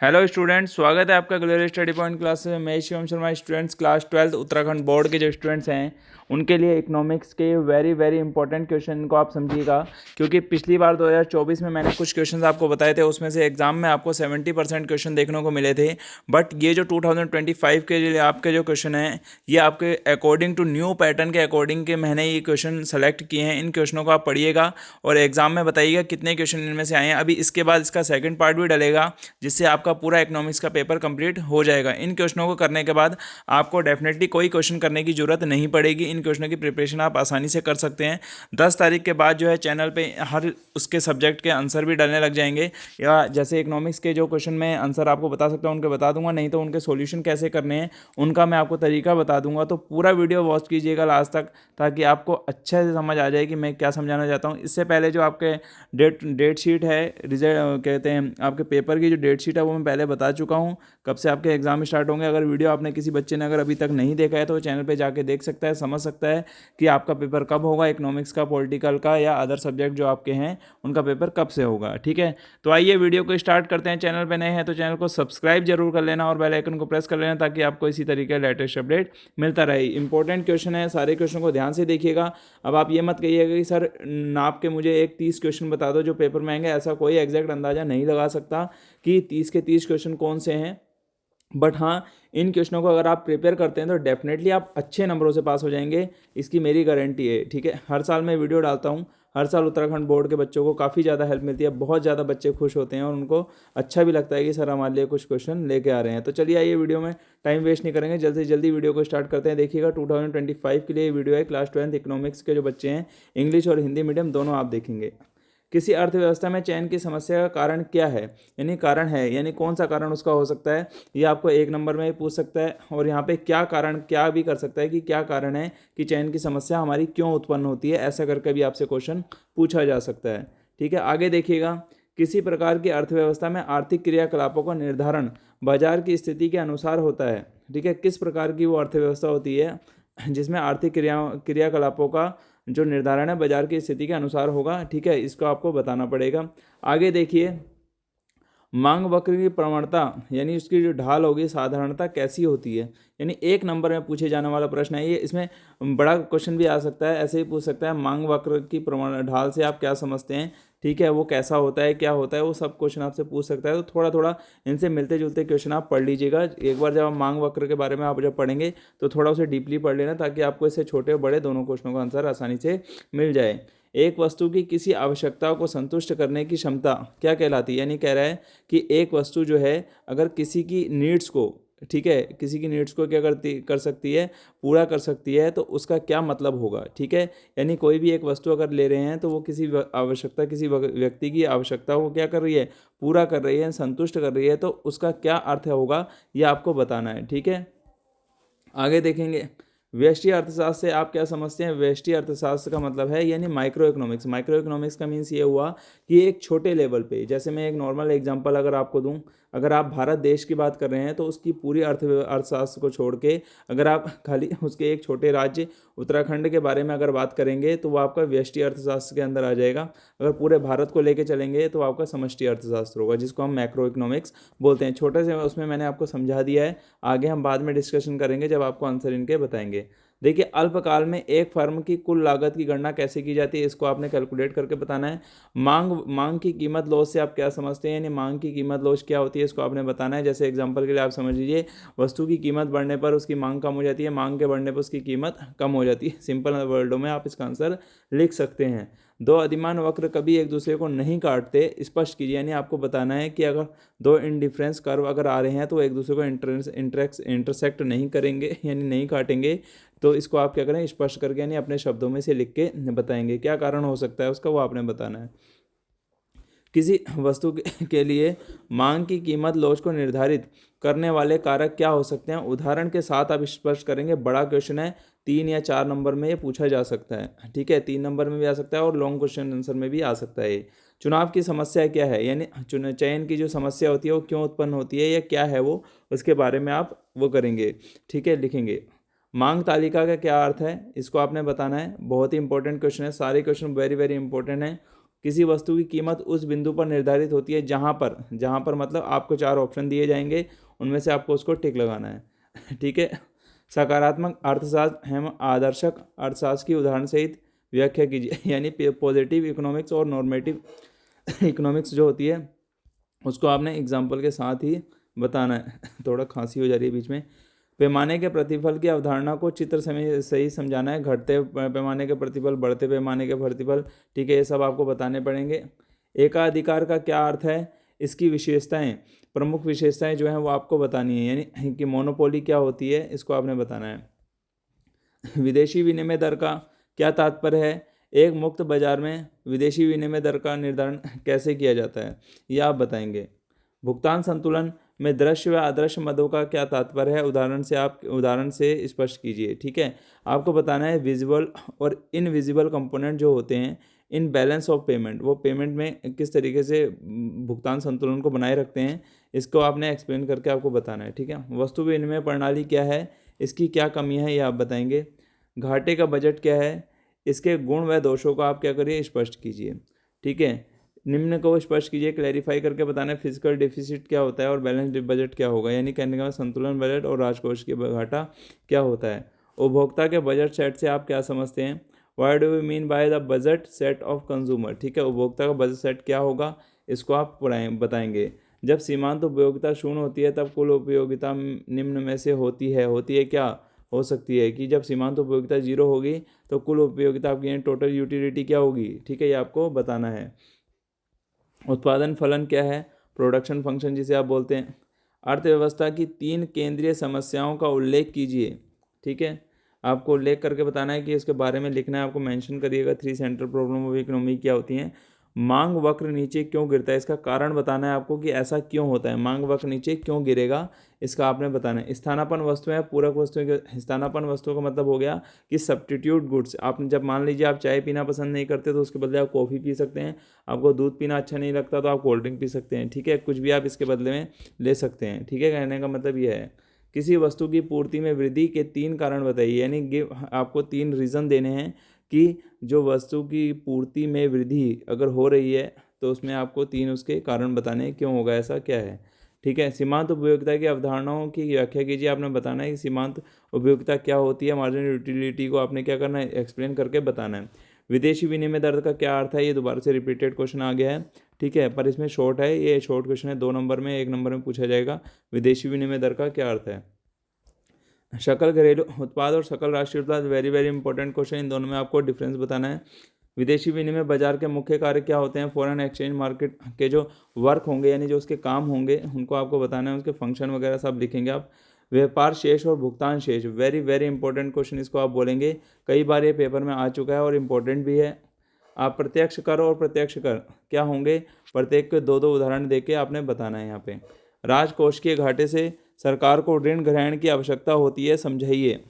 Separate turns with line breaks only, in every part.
Hello students, स्वागत है आपका ग्लोरी स्टडी पॉइंट क्लास में। मैं Shivam Sharma. Students class 12 Uttarakhand board के जो स्टूडेंट्स हैं उनके लिए इकोनॉमिक्स के वेरी वेरी इंपॉर्टेंट क्वेश्चन को आप समझिएगा, क्योंकि पिछली बार 2024 में मैंने कुछ क्वेश्चन आपको बताए थे, उसमें से एग्जाम में आपको 70% क्वेश्चन देखने को मिले थे। बट ये जो 2025 के लिए आपके जो क्वेश्चन हैं ये आपके अकॉर्डिंग टू न्यू पैटर्न के अकॉर्डिंग के मैंने ये क्वेश्चन सेलेक्ट किए हैं। इन क्वेश्चनों को आप पढ़िएगा और एग्जाम में बताइएगा कितने क्वेश्चन इनमें से आए हैं। अभी इसके बाद इसका सेकंड पार्ट भी डलेगा, जिससे आपका पूरा इकोनॉमिक्स का पेपर कंप्लीट हो जाएगा। इन क्वेश्चनों को करने के बाद आपको डेफिनेटली कोई क्वेश्चन करने की जरूरत नहीं पड़ेगी। इन क्वेश्चनों की प्रिपरेशन आप आसानी से कर सकते हैं। 10 तारीख के बाद जो है चैनल पे हर उसके सब्जेक्ट के आंसर भी डलने लग जाएंगे, या जैसे इकोनॉमिक्स के जो क्वेश्चन में आंसर आपको बता सकता हूँ उनके बता दूंगा, नहीं तो उनके सॉल्यूशन कैसे करने हैं उनका मैं आपको तरीका बता दूंगा। तो पूरा वीडियो वॉच कीजिएगा लास्ट तक, ताकि आपको अच्छे से समझ आ जाए कि मैं क्या समझाना चाहता हूँ। इससे पहले जो आपके डेट शीट है, रिजल्ट कहते हैं आपके पेपर की जो डेट शीट है, वो मैं पहले बता चुका हूँ कब से आपके एग्जाम स्टार्ट होंगे। अगर वीडियो आपने किसी बच्चे ने अगर अभी तक नहीं देखा है तो चैनल पे जाके देख सकता है, समझ सकता है कि आपका पेपर कब होगा, इकोनॉमिक्स का, पॉलिटिकल का या अदर सब्जेक्ट जो आपके हैं उनका पेपर कब से होगा। ठीक है, तो आइए वीडियो को स्टार्ट करते हैं। चैनल पर नए हैं तो चैनल को सब्सक्राइब जरूर कर लेना और बेल आइकन को प्रेस कर लेना, ताकि आपको इसी तरीके का लेटेस्ट अपडेट मिलता रहे। इंपॉर्टेंट क्वेश्चन है, सारे क्वेश्चन को ध्यान से देखिएगा। अब आप ये मत कहिएगा कि सर नाप के मुझे एक 30 क्वेश्चन बता दो जो पेपर में आएंगे। ऐसा कोई एग्जैक्ट अंदाजा नहीं लगा सकता कि 30 के 30 क्वेश्चन कौन से हैं। बट हाँ, इन क्वेश्चनों को अगर आप प्रिपेयर करते हैं तो डेफिनेटली आप अच्छे नंबरों से पास हो जाएंगे, इसकी मेरी गारंटी है। ठीक है, हर साल मैं वीडियो डालता हूँ, हर साल उत्तराखंड बोर्ड के बच्चों को काफ़ी ज़्यादा हेल्प मिलती है, बहुत ज़्यादा बच्चे खुश होते हैं और उनको अच्छा भी लगता है कि सर हमारे लिए कुछ क्वेश्चन लेके आ रहे हैं। तो चलिए आइए, वीडियो में टाइम वेस्ट नहीं करेंगे, जल्द से जल्दी वीडियो को स्टार्ट करते हैं। देखिएगा 2025 के लिए वीडियो है, क्लास 12 इकोनॉमिक्स के जो बच्चे हैं, इंग्लिश और हिंदी मीडियम दोनों आप देखेंगे। किसी अर्थव्यवस्था में चयन की समस्या का कारण क्या है, यानी कारण है, यानी कौन सा कारण उसका हो सकता है, ये आपको एक नंबर में ही पूछ सकता है। और यहाँ पे क्या कारण, क्या भी कर सकता है कि क्या कारण है कि चयन की समस्या हमारी क्यों उत्पन्न होती है, ऐसा करके भी आपसे क्वेश्चन पूछा जा सकता है। ठीक है, आगे देखिएगा। किसी प्रकार की अर्थव्यवस्था में आर्थिक क्रियाकलापों का निर्धारण बाजार की स्थिति के अनुसार होता है। ठीक है, किस प्रकार की वो अर्थव्यवस्था होती है जिसमें आर्थिक क्रियाकलापों का जो निर्धारण है बाजार की स्थिति के अनुसार होगा। ठीक है, इसको आपको बताना पड़ेगा। आगे देखिए, मांग वक्र की प्रवणता यानी उसकी जो ढाल होगी, साधारणता कैसी होती है, यानी एक नंबर में पूछे जाने वाला प्रश्न है ये। इसमें बड़ा क्वेश्चन भी आ सकता है, ऐसे ही पूछ सकता है मांग वक्र की प्रवण ढाल से आप क्या समझते हैं। ठीक है, वो कैसा होता है, क्या होता है, वो सब क्वेश्चन आपसे पूछ सकता है। तो थोड़ा थोड़ा इनसे मिलते जुलते क्वेश्चन आप पढ़ लीजिएगा। एक बार जब आप मांग वक्र के बारे में आप जब पढ़ेंगे तो थोड़ा उसे डीपली पढ़ लेना, ताकि आपको इससे छोटे और बड़े दोनों क्वेश्चनों का आंसर आसानी से मिल जाए। एक वस्तु की किसी आवश्यकता को संतुष्ट करने की क्षमता क्या कहलाती है, यानी कह रहा है कि एक वस्तु जो है अगर किसी की नीड्स को, ठीक है, किसी की नीड्स को क्या कर सकती है, पूरा कर सकती है, तो उसका क्या मतलब होगा। ठीक है, यानी कोई भी एक वस्तु अगर ले रहे हैं तो वो किसी आवश्यकता, किसी व्यक्ति की आवश्यकता को क्या कर रही है, पूरा कर रही है, संतुष्ट कर रही है, तो उसका क्या अर्थ होगा ये आपको बताना है। ठीक है, आगे देखेंगे। व्यष्टि अर्थशास्त्र से आप क्या समझते हैं। व्यष्टि अर्थशास्त्र का मतलब है यानी माइक्रो इकोनॉमिक्स। माइक्रो इकोनॉमिक्स का मीन्स ये हुआ कि एक छोटे लेवल पे, जैसे मैं एक नॉर्मल एग्जांपल अगर आपको दूं, अगर आप भारत देश की बात कर रहे हैं तो उसकी पूरी अर्थशास्त्र को छोड़ के अगर आप खाली उसके एक छोटे राज्य उत्तराखंड के बारे में अगर बात करेंगे तो वो आपका व्यष्टि अर्थशास्त्र के अंदर आ जाएगा। अगर पूरे भारत को लेके चलेंगे तो आपका समष्टि अर्थशास्त्र होगा, जिसको हम मैक्रो इकोनॉमिक्स बोलते हैं। छोटे से उसमें मैंने आपको समझा दिया है, आगे हम बाद में डिस्कशन करेंगे जब आपको आंसर इनके बताएंगे। देखिए, अल्पकाल में एक फर्म की कुल लागत की गणना कैसे की जाती है, इसको आपने कैलकुलेट करके बताना है। मांग की कीमत लॉस से आप क्या समझते हैं, यानी मांग की कीमत लॉस क्या होती है, इसको आपने बताना है। जैसे एग्जांपल के लिए आप समझ लीजिए, वस्तु की कीमत बढ़ने पर उसकी मांग कम हो जाती है, मांग के बढ़ने पर उसकी कीमत कम हो जाती है। सिंपल वर्डों में आप इसका आंसर लिख सकते हैं। दो अधिमान वक्र कभी एक दूसरे को नहीं काटते, स्पष्ट कीजिए, यानी आपको बताना है कि अगर दो इंडिफरेंस कर्व अगर आ रहे हैं तो एक दूसरे को इंटरसेक्ट नहीं करेंगे, यानी नहीं काटेंगे। तो इसको आप क्या करें, स्पष्ट करके यानी अपने शब्दों में से लिख के बताएंगे। क्या कारण हो सकता है उसका, वो आपने बताना है। किसी वस्तु के लिए मांग की कीमत लॉस को निर्धारित करने वाले कारक क्या हो सकते हैं, उदाहरण के साथ आप स्पष्ट करेंगे। बड़ा क्वेश्चन है, 3 या 4 नंबर में ये पूछा जा सकता है। ठीक है, 3 नंबर में भी आ सकता है और लॉन्ग क्वेश्चन आंसर में भी आ सकता है। चुनाव की समस्या क्या है, यानी चयन की जो समस्या होती है वो क्यों उत्पन्न होती है या क्या है वो, उसके बारे में आप वो करेंगे। ठीक है, लिखेंगे। मांग तालिका का क्या अर्थ है, इसको आपने बताना है। बहुत ही इंपॉर्टेंट क्वेश्चन है, सारे क्वेश्चन वेरी वेरी इंपॉर्टेंट है। किसी वस्तु की कीमत उस बिंदु पर निर्धारित होती है जहाँ पर मतलब आपको 4 ऑप्शन दिए जाएंगे, उनमें से आपको उसको टिक लगाना है। ठीक है। सकारात्मक अर्थशास्त्र एवं आदर्शक अर्थशास्त्र की उदाहरण सहित व्याख्या कीजिए। यानी पॉजिटिव इकोनॉमिक्स और नॉर्मेटिव इकोनॉमिक्स जो होती है उसको आपने एग्जाम्पल के साथ ही बताना है। थोड़ा खांसी हो जा रही है बीच में। पैमाने के प्रतिफल की अवधारणा को चित्र समय सही समझाना है। घटते पैमाने के प्रतिफल, बढ़ते पैमाने के प्रतिफल, ठीक है, ये सब आपको बताने पड़ेंगे। एकाधिकार का क्या अर्थ है, इसकी विशेषताएं, प्रमुख विशेषताएं जो हैं वो आपको बतानी है। यानी कि मोनोपोली क्या होती है, इसको आपने बताना है। विदेशी विनिमय दर का क्या तात्पर्य है, एक मुक्त बाजार में विदेशी विनिमय दर का निर्धारण कैसे किया जाता है, ये आप बताएंगे। भुगतान संतुलन में दृश्य व अदृश्य मदों का क्या तात्पर्य है, उदाहरण से स्पष्ट कीजिए। ठीक है, आपको बताना है विजिबल और इनविजिबल कंपोनेंट जो होते हैं इन बैलेंस ऑफ पेमेंट, वो पेमेंट में किस तरीके से भुगतान संतुलन को बनाए रखते हैं, इसको आपने एक्सप्लेन करके आपको बताना है। ठीक है, वस्तु विनिमय प्रणाली क्या है, इसकी क्या कमियां हैं, ये आप बताएंगे। घाटे का बजट क्या है, इसके गुण व दोषों को आप क्या करिए, स्पष्ट कीजिए। ठीक है, निम्न को स्पष्ट कीजिए, क्लैरिफाई करके बताना है फिजिकल डेफिसिट क्या होता है और बैलेंस बजट क्या होगा। यानी कहने का संतुलन बजट और राजकोष की घाटा क्या होता है। उपभोक्ता के बजट सेट से आप क्या समझते हैं, what do we mean by the budget set of consumer. ठीक है, उपभोक्ता का बजट सेट क्या होगा, इसको आप बताएंगे। जब सीमांत उपयोगिता शून्य होती है तब कुल उपयोगिता निम्न में से होती है क्या, हो सकती है कि जब सीमांत उपयोगिता 0 होगी तो कुल उपयोगिता आपकी टोटल यूटिलिटी क्या होगी। ठीक है, ये आपको बताना है। उत्पादन फलन क्या है, प्रोडक्शन फंक्शन जिसे आप बोलते हैं। अर्थव्यवस्था की 3 केंद्रीय समस्याओं का उल्लेख कीजिए। ठीक है, आपको उल्लेख करके बताना है कि इसके बारे में लिखना है, आपको मेंशन करिएगा। 3 सेंट्रल प्रॉब्लम ऑफ इकोनॉमी क्या होती हैं। मांग वक्र नीचे क्यों गिरता है, इसका कारण बताना है आपको कि ऐसा क्यों होता है, मांग वक्र नीचे क्यों गिरेगा, इसका आपने बताना है। स्थानापन्न वस्तुएं, पूरक वस्तुएं के स्थानापन्न वस्तुओं का मतलब हो गया कि सब्स्टिट्यूट गुड्स। आपने जब मान लीजिए आप चाय पीना पसंद नहीं करते तो उसके बदले आप कॉफ़ी पी सकते हैं, आपको दूध पीना अच्छा नहीं लगता तो आप कोल्ड ड्रिंक पी सकते हैं। ठीक है, कुछ भी आप इसके बदले में ले सकते हैं। ठीक है, कहने का मतलब यह है। किसी वस्तु की पूर्ति में वृद्धि के 3 कारण बताइए। यानी गिव, आपको 3 रीज़न देने हैं कि जो वस्तु की पूर्ति में वृद्धि अगर हो रही है तो उसमें आपको 3 उसके कारण बताने हैं, क्यों होगा, ऐसा क्या है। ठीक है, सीमांत उपयोगिता की अवधारणाओं की व्याख्या कीजिए। आपने बताना है कि सीमांत उपयोगिता क्या होती है, मार्जिनल यूटिलिटी को आपने क्या करना है, एक्सप्लेन करके बताना है। विदेशी विनिमय दर का क्या अर्थ है, ये दोबारा से रिपीटेड क्वेश्चन आ गया है। ठीक है, पर इसमें शॉर्ट है, ये शॉर्ट क्वेश्चन है, 2 नंबर में, 1 नंबर में पूछा जाएगा। विदेशी विनिमय दर का क्या अर्थ है। सकल घरेलू उत्पाद और सकल राष्ट्रीय उत्पाद, वेरी वेरी इंपॉर्टेंट क्वेश्चन, इन दोनों में आपको डिफरेंस बताना है। विदेशी विनिमय बाजार के मुख्य कार्य क्या होते हैं, फॉरेन एक्सचेंज मार्केट के जो वर्क होंगे यानी जो उसके काम होंगे उनको आपको बताना है, उसके फंक्शन वगैरह सब लिखेंगे आप। व्यापार शेष और भुगतान शेष, वेरी वेरी इंपॉर्टेंट क्वेश्चन, इसको आप बोलेंगे, कई बार ये पेपर में आ चुका है और इम्पोर्टेंट भी है। आप प्रत्यक्ष कर और प्रत्यक्ष कर क्या होंगे, प्रत्येक के 2-2 उदाहरण देके आपने बताना है। यहाँ पे राजकोष के घाटे से सरकार को ऋण ग्रहण की आवश्यकता होती है, समझाइए।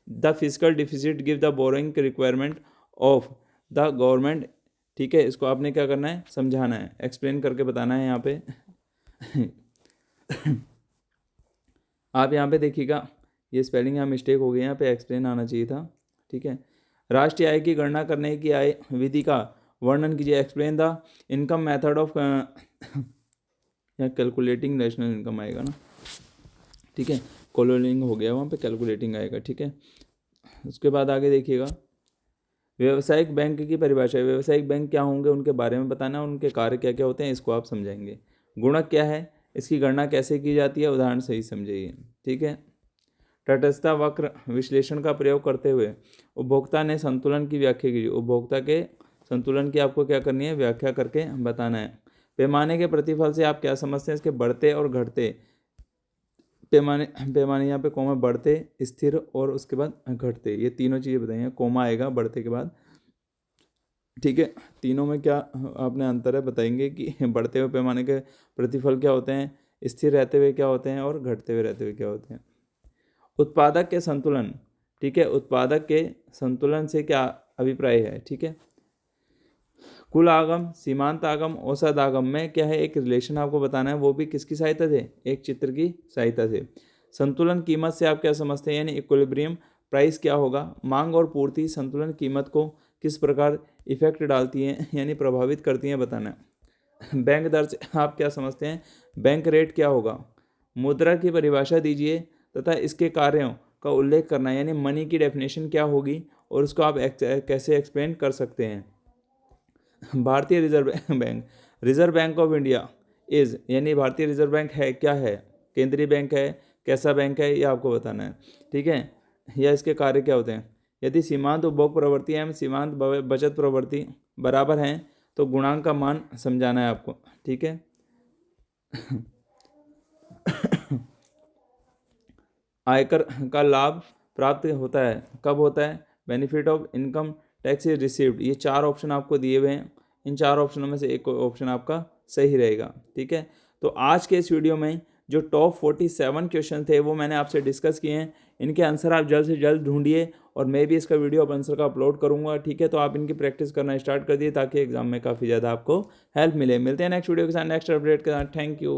The physical deficit give the borrowing requirement of the government. ठीक है, इसको आपने क्या करना है, समझाना है, एक्सप्लेन करके बताना है। यहाँ पे आप यहाँ पे देखिएगा, ये स्पेलिंग यहाँ मिस्टेक हो गई, यहाँ पे एक्सप्लेन आना चाहिए था। ठीक है, राष्ट्रीय आय की गणना करने की आय विधि का वर्णन कीजिए। Explain the income method of या कैलकुलेटिंग नेशनल इनकम आएगा ना। ठीक है, कोलोनिंग हो गया, वहाँ पे कैलकुलेटिंग आएगा। ठीक है, उसके बाद आगे देखिएगा, व्यावसायिक बैंक की परिभाषा। व्यावसायिक बैंक क्या होंगे, उनके बारे में बताना, उनके कार्य क्या क्या होते हैं, इसको आप समझाएंगे। गुणक क्या है, इसकी गणना कैसे की जाती है, उदाहरण से ही समझाइए। ठीक है, तटस्थता वक्र विश्लेषण का प्रयोग करते हुए उपभोक्ता ने संतुलन की व्याख्या कीजिए। उपभोक्ता के संतुलन की आपको क्या करनी है, व्याख्या करके बताना है। पैमाने के प्रतिफल से आप क्या समझते हैं, इसके बढ़ते और घटते पैमाने, पैमाने यहाँ पे कोमा, बढ़ते, स्थिर और उसके बाद घटते, ये तीनों चीज़ें बताइए। कोमा आएगा बढ़ते के बाद। ठीक है, तीनों में क्या आपने अंतर है बताएंगे कि बढ़ते हुए पैमाने के प्रतिफल क्या होते हैं, स्थिर रहते हुए क्या होते हैं और घटते हुए रहते हुए क्या होते हैं। उत्पादक के संतुलन। ठीक है, उत्पादक के संतुलन से क्या अभिप्राय है। ठीक है, कुल आगम, सीमांत आगम, औसत आगम में क्या है, एक रिलेशन आपको बताना है, वो भी किसकी सहायता से, एक चित्र की सहायता से। संतुलन कीमत से आप क्या समझते हैं, यानी इक्विलिब्रियम प्राइस क्या होगा। मांग और पूर्ति संतुलन कीमत को किस प्रकार इफ़ेक्ट डालती हैं यानी प्रभावित करती हैं बताना है। बैंक दर से आप क्या समझते हैं? बैंक रेट क्या होगा? मुद्रा की परिभाषा दीजिए तथा इसके कार्यों का उल्लेख करना, यानी मनी की डेफिनेशन क्या होगी और उसको आप कैसे एक्सप्लेन कर सकते हैं। भारतीय reserve bank, reserve bank of India is, यानी भारतीय रिजर्व बैंक है क्या है? केंद्रीय बैंक है, कैसा बैंक है, ये आपको बताना है, ठीक है। या इसके कार्य क्या होते हैं? यदि सीमांत उपभोग प्रवृत्ति एवं सीमांत बचत प्रवृत्ति बराबर हैं तो गुणांक का मान समझाना है आपको, ठीक है। आयकर का लाभ प्राप्त होता है, कब होता है? Benefit of income tax is received. ये 4 ऑप्शन आपको दिए हुए हैं, इन 4 ऑप्शनों में से एक ऑप्शन आपका सही रहेगा, ठीक है। तो आज के इस वीडियो में जो टॉप 47 क्वेश्चन थे वो मैंने आपसे डिस्कस किए हैं। इनके आंसर आप जल्द से जल्द ढूंढिए और मैं भी इसका वीडियो अब आंसर का अपलोड करूंगा, ठीक है। तो आप इनकी प्रैक्टिस करना स्टार्ट कर दिए ताकि एग्जाम में काफ़ी ज़्यादा आपको हेल्प मिले। मिलते हैं नेक्स्ट वीडियो के साथ, नेक्स्ट अपडेट के साथ। Thank you.